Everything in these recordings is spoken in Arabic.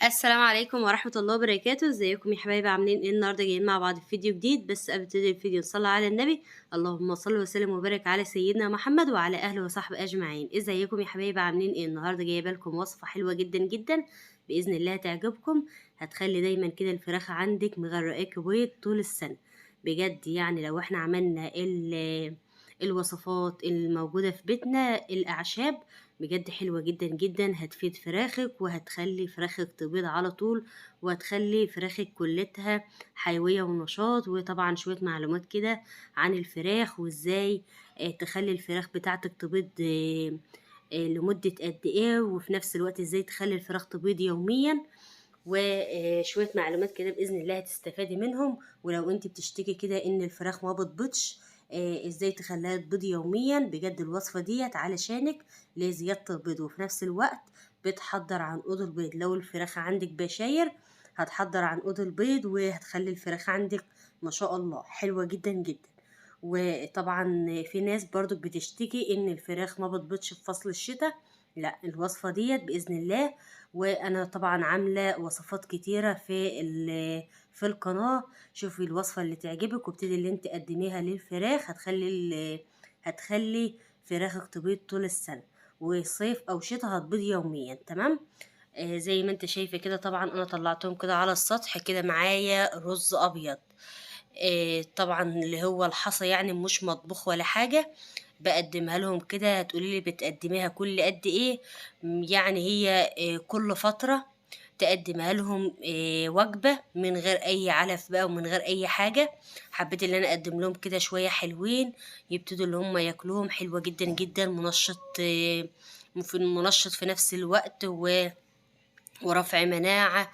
السلام عليكم ورحمة الله وبركاته. ازيكم يا حبايبي؟ عاملين ايه؟ النهارده جايين مع بعض في فيديو جديد. بس قبل تبتدي الفيديو نصلي على النبي. اللهم صل وسلم وبارك على سيدنا محمد وعلى اهله وصحبه اجمعين. ازيكم يا حبايبي؟ عاملين ايه؟ النهارده جايبه لكم وصفة حلوة جدا جدا، باذن الله تعجبكم. هتخلي دايما كده الفراخ عندك مغرقاك بيض طول السنة. بجد يعني لو احنا عملنا الوصفات الموجودة في بيتنا، الأعشاب بجد حلوة جدا جدا، هتفيد فراخك وهتخلي فراخك تبيض على طول، وهتخلي فراخك كلتها حيوية ونشاط. وطبعا شوية معلومات كده عن الفراخ وازاي تخلي الفراخ بتاعتك تبيض لمدة قد ايه، وفي نفس الوقت ازاي تخلي الفراخ تبيض يوميا. وشوية معلومات كده بإذن الله هتستفادي منهم. ولو انت بتشتكي كده ان الفراخ ما بتبيضش، ازاي تخليها تبيض يوميا، بجد الوصفة ديت علشانك لزيادة البيض. وفي نفس الوقت بتحضر عنقود البيض. لو الفراخ عندك بشاير هتحضر عنقود البيض، وهتخلي الفراخ عندك ما شاء الله حلوة جدا جدا. وطبعا في ناس برضو بتشتكي ان الفراخ ما بتبيضش في فصل الشتاء. لا، الوصفة ديت بإذن الله. وانا طبعا عاملة وصفات كتيرة في القناة. شوفي الوصفة اللي تعجبك وابتدي اللي انت تقدميها للفراخ، هتخلي فراخك تبيض طول السنة، وصيف او شتاء هتبيض يوميا. تمام. زي ما انت شايفة كده، طبعا انا طلعتهم كده على السطح. كده معايا رز ابيض، طبعا اللي هو الحصى، يعني مش مطبوخ ولا حاجة. بقدمها لهم كده. هتقولي لي بتقدميها كل قد ايه؟ يعني هي كل فترة تقدمها لهم وجبة من غير اي علف بقى ومن غير اي حاجة. حبيت ان انا اقدم لهم كده شوية حلوين، يبتدوا اللي هم ياكلوهم. حلوة جدا جدا، منشط منشط في نفس الوقت ورفع مناعة.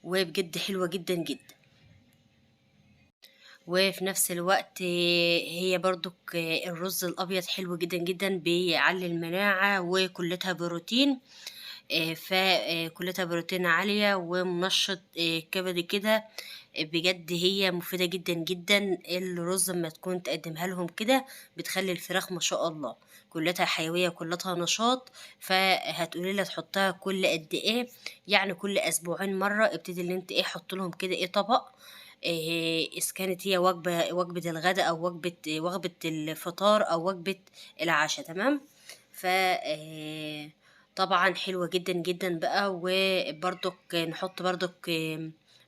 وبجد حلوة جدا جدا. وفي نفس الوقت هي برضك الرز الأبيض حلو جدا جدا، بيعلي المناعة وكلتها بروتين. فكلتها بروتين عالية ومنشط كبدي كده. بجد هي مفيدة جدا جدا. الرز لما تكون تقدمها لهم كده بتخلي الفراخ ما شاء الله كلتها حيوية كلتها نشاط. فهتقولي لها تحطها كل قد ايه؟ يعني كل اسبوعين مرة ابتدي اللي انت ايه، حط لهم كده ايه طبق. إذا كانت هي وجبة الغداء أو وجبة الفطار أو وجبة العشاء. تمام. ف طبعا حلوة جدا جدا بقى. وبرضك نحط برضك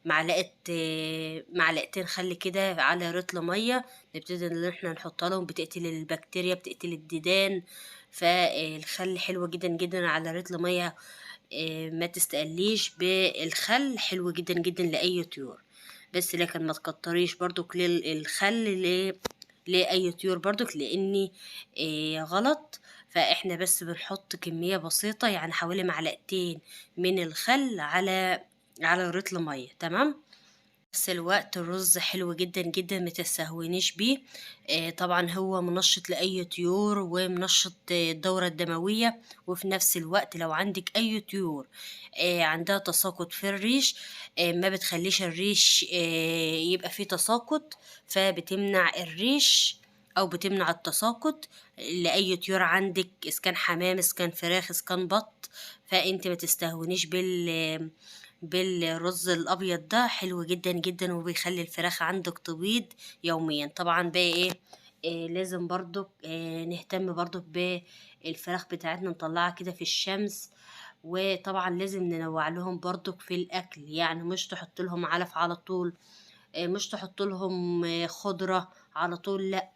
معلقتين خل كده على رطل مية. نبتدي ان احنا نحطها لهم، بتقتل البكتيريا بتقتل الديدان. فالخل حلوة جدا جدا على رطل مية. ما تستقليش بالخل، حلو جدا جدا لأي طيور. بس لكن ما تكتريش برضك الخل لأي طيور برضك، لأني غلط. فاحنا بس بنحط كمية بسيطة، يعني حوالي معلقتين من الخل على رطل مية. تمام. نفس الوقت الرز حلو جدا جدا، متستهونيش بيه. طبعا هو منشط لأي طيور ومنشط الدورة الدموية. وفي نفس الوقت لو عندك أي طيور عندها تساقط في الريش، ما بتخليش الريش يبقى فيه تساقط، فبتمنع الريش أو بتمنع التساقط لأي طيور عندك، إذا كان حمام إذا كان فراخ إذا كان بط. فأنت ما تستهونيش بالرز الابيض ده. حلو جدا جدا وبيخلي الفراخ عندك تبيض يوميا. طبعا بقى ايه، لازم برضو نهتم برضو بالفراخ بتاعتنا، نطلعها كده في الشمس. وطبعا لازم ننوع لهم برضو في الاكل، يعني مش تحط لهم علف على طول، مش تحط لهم خضرة على طول، لا.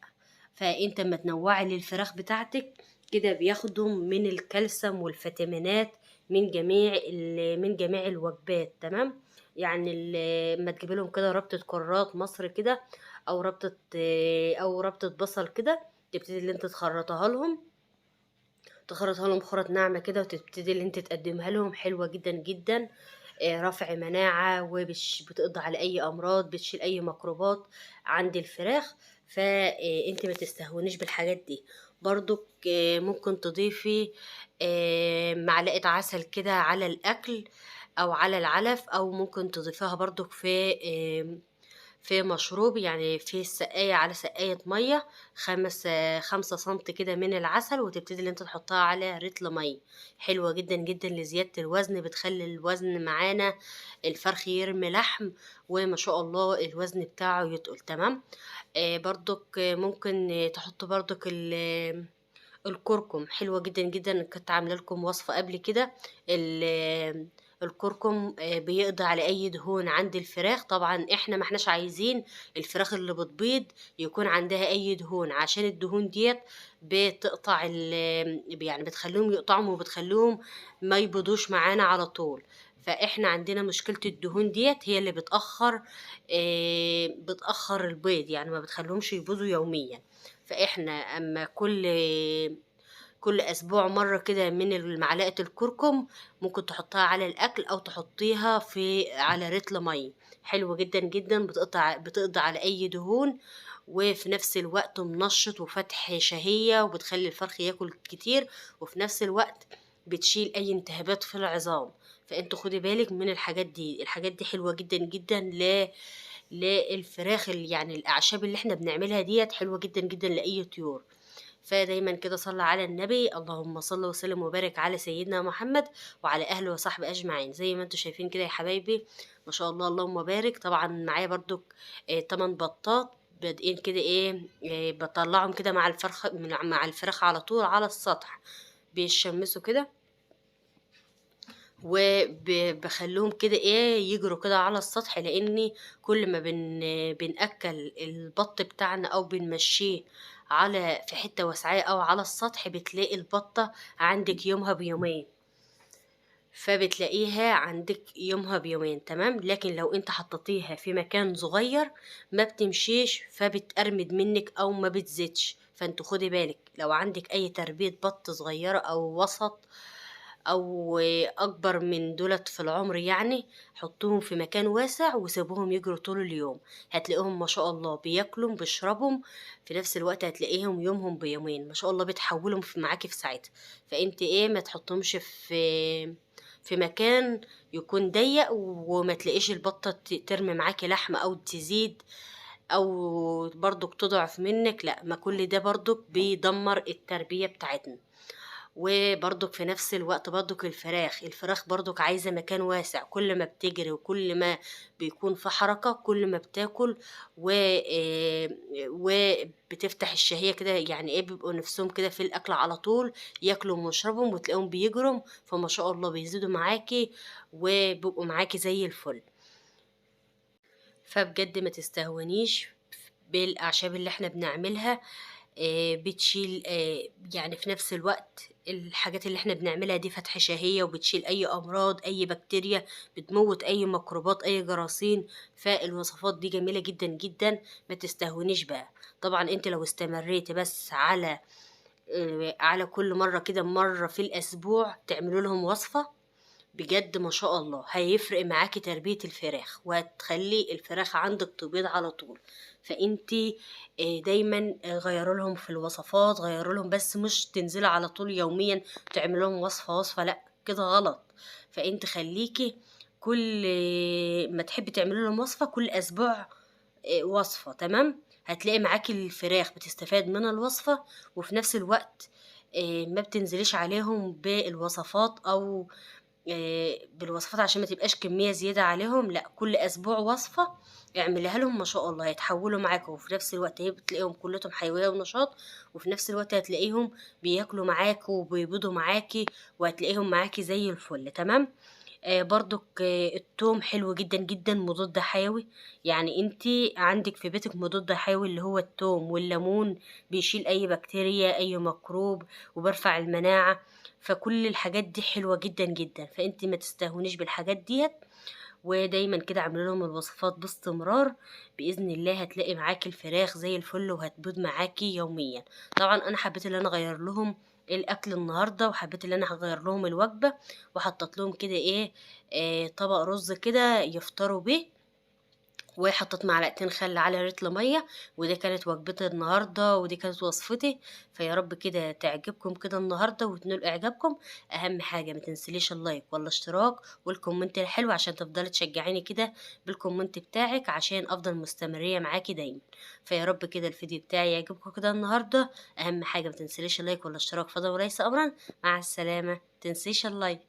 فانت ما تنوعي للفراخ بتاعتك كده، بياخدوا من الكالسيوم والفيتامينات من جميع الوجبات. تمام. يعني ما تجيب لهم كده ربطة كرات مصر كده، او ربطة بصل كده، تبتدي اللي انت تخرطها لهم خرط ناعمة كده، وتبتدي اللي انت تقدمها لهم. حلوة جدا جدا. رفع مناعة، ومش بتقضي على أي أمراض، بتشيل أي ميكروبات عند الفراخ. فأنت ما تستهونيش بالحاجات دي. برضو ممكن تضيفي معلقة عسل كده على الأكل أو على العلف، أو ممكن تضيفها برضو في مشروب، يعني في سقاية على سقاية مية، 5 سنتي كده من العسل، وتبتدي اللي انت تحطها على رتل مية. حلوة جدا جدا لزيادة الوزن، بتخلي الوزن معانا الفرخ يرمي لحم، وما شاء الله الوزن بتاعه يتقل. تمام. برضك ممكن تحط برضك الكركم. حلوة جدا جدا، كنت عامله لكم وصفة قبل كده. الكركم بيقضي على اي دهون عند الفراخ. طبعا احنا ما احناش عايزين الفراخ اللي بتبيض يكون عندها اي دهون، عشان الدهون ديت بتقطع يعني بتخليهم يقطعهم، وبتخليهم ما يبيضوش معانا على طول. فاحنا عندنا مشكلة الدهون ديت هي اللي بتأخر البيض، يعني ما بتخليهمش يبيضوا يوميا. فاحنا اما كل اسبوع مرة كده من معلقة الكركم ممكن تحطها على الاكل، او تحطيها على رتل مية. حلوة جدا جدا، بتقضي على اي دهون، وفي نفس الوقت منشط وفتح شهية، وبتخلي الفرخ ياكل كتير، وفي نفس الوقت بتشيل اي التهابات في العظام. فانتوا خدي بالك من الحاجات دي. الحاجات دي حلوة جدا جدا للفراخ، يعني الاعشاب اللي احنا بنعملها ديت حلوة جدا جدا لاي طيور. فدايما كده صلى على النبي، اللهم صل وسلم وبارك على سيدنا محمد وعلى اهله وصحبه اجمعين. زي ما انتم شايفين كده يا حبايبي، ما شاء الله اللهم بارك. طبعا معايا برضو 8 بطات بادئين كده بطلعهم كده مع الفراخ على طول على السطح، بيشمسوا كده، وبخليهم كده يجروا كده على السطح. لاني كل ما بنأكل البط بتاعنا او بنمشيه في حتة واسعة او على السطح، بتلاقي البطة عندك يومها بيومين، فبتلاقيها عندك يومها بيومين. تمام. لكن لو انت حطيتيها في مكان صغير ما بتمشيش، فبتأرمد منك او ما بتزيدش. فانتوا خدي بالك، لو عندك اي تربية بط صغيرة او وسط او اكبر من دولت في العمر، يعني حطوهم في مكان واسع وسيبوهم يجروا طول اليوم. هتلاقيهم ما شاء الله بياكلوا بيشربوا، في نفس الوقت هتلاقيهم يومهم بيومين ما شاء الله بتحولهم معاكي في ساعتها. فانت ما تحطهمش في مكان يكون ضيق، وما تلاقيش البطة ترمي معاكي لحم او تزيد، او برضك تضعف منك. لا، ما كل ده برضك بيدمر التربية بتاعتنا. وبرضك في نفس الوقت برضك الفراخ برضك عايزة مكان واسع. كل ما بتجري وكل ما بيكون في حركة، كل ما بتاكل وبتفتح الشهية كده، يعني بيبقوا نفسهم كده في الأكل على طول، ياكلوا ويشربوا، وتلاقيهم بيجروا، فما شاء الله بيزيدوا معاكي وبيبقوا معاكي زي الفل. فبجد ما تستهونيش بالأعشاب اللي احنا بنعملها. بتشيل يعني في نفس الوقت الحاجات اللي احنا بنعملها دي فتح شهية، وبتشيل اي امراض، اي بكتيريا، بتموت اي ميكروبات، اي جراثيم. فالوصفات دي جميلة جدا جدا، ما تستهونيش بقى. طبعا انت لو استمريت بس على كل مرة كده، مرة في الاسبوع تعملوا لهم وصفة، بجد ما شاء الله هيفرق معاكي تربية الفراخ، وهتخلي الفراخ عندك تبيض على طول. فانتي دايما غيروا لهم في الوصفات، غيروا لهم، بس مش تنزلي على طول يوميا تعمل لهم وصفة لا، كده غلط. فانت خليكي كل ما تحبي تعملي لهم وصفة كل اسبوع وصفة. تمام. هتلاقي معاكي الفراخ بتستفاد من الوصفة، وفي نفس الوقت ما بتنزليش عليهم بالوصفات، او بالوصفات عشان ما تبقاش كمية زيادة عليهم. لا، كل اسبوع وصفة اعملها لهم، ما شاء الله هيتحولوا معاك، وفي نفس الوقت هي بتلاقيهم كلهم حيوية ونشاط، وفي نفس الوقت هتلاقيهم بياكلوا معاك وبيبيضوا معاكي، وهتلاقيهم معاكي زي الفل. تمام. برضك التوم حلو جدا جدا، مضاد حيوي. يعني انتي عندك في بيتك مضاد حيوي اللي هو التوم والليمون، بيشيل اي بكتيريا اي ميكروب، وبرفع المناعة. فكل الحاجات دي حلوة جدا جدا، فانتي ما تستهونيش بالحاجات ديت. ودايما كده اعملوا لهم الوصفات باستمرار، باذن الله هتلاقي معاكي الفراخ زي الفل، وهتبيض معاكي يوميا. طبعا انا حبيت ان انا اغير لهم الاكل النهارده، وحبيت ان انا هغير لهم الوجبه، وحطت لهم كده طبق رز كده يفطروا بيه، وحطيت معلقتين خل على لتر ميه. ودي كانت وجبتي النهارده، ودي كانت وصفتي. فيا رب كده تعجبكم كده النهارده وتنول اعجابكم. اهم حاجه ما تنسليش اللايك والاشتراك والكومنت الحلو عشان تفضلي تشجعيني كده بالكومنت بتاعك عشان افضل مستمريه معاكي دايما. فيا رب كده الفيديو بتاعي يعجبكم كده النهارده. اهم حاجه ما تنسليش اللايك والاشتراك فضلا وليس امرا. مع السلامه، تنسيش اللايك.